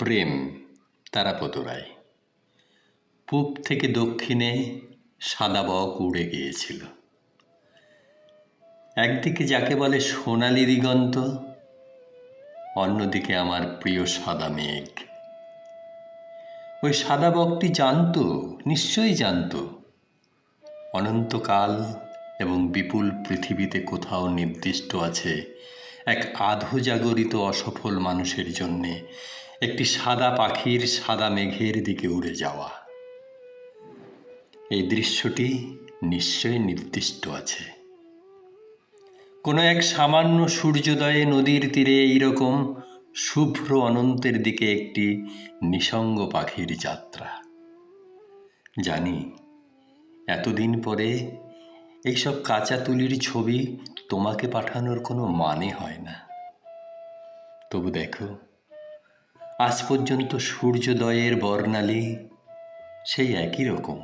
প্রেম তারাপদ রায়। পূব থেকে দক্ষিণে সাদা বক উড়ে গিয়েছিল। একদিকে যাকে বলে সোনালি দিগন্ত, অন্যদিকে আমার প্রিয় সাদা মেঘ। ওই সাদা বকটি জানত, নিশ্চয়ই জানত, অনন্তকাল এবং বিপুল পৃথিবীতে কোথাও নির্দিষ্ট আছে এক আধোজাগরিত অসফল মানুষের জন্যে একটি সাদা পাখির সাদা মেঘের দিকে উড়ে যাওয়া। এই দৃশ্যটি নিশ্চয়ই নির্দিষ্ট আছে। কোনো এক সামান্য সূর্যোদয়ে নদীর তীরে এইরকম শুভ্র অনন্তের দিকে একটি নিসঙ্গ পাখির যাত্রা। জানি এতদিন পরে এইসব কাঁচা তুলির ছবি তোমাকে পাঠানোর কোনো মানে হয় না। তবু দেখো, আজ পর্যন্ত সূর্যোদয়ের বর্ণালী সেই একই রকম।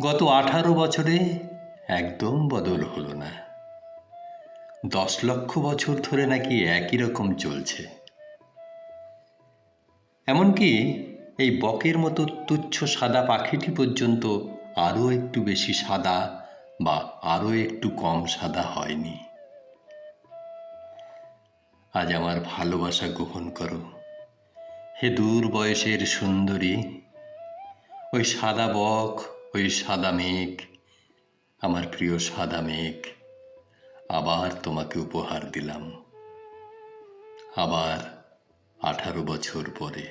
গত 18 বছরে একদম বদল হলো না। 10 লক্ষ বছর ধরে নাকি একই রকম চলছে। এমনকি এই বকের মতো তুচ্ছ সাদা পাখিটি পর্যন্ত আরও একটু বেশি সাদা বা আরও একটু কম সাদা হয়নি। আজ আমার ভালোবাসা গ্রহণ করো, হে দূর বয়সের সুন্দরী। ওই সাদা বক, ওই সাদা মেঘ, আমার প্রিয় সাদা মেঘ, আবার তোমাকে উপহার দিলাম, আবার 18 বছর পরে।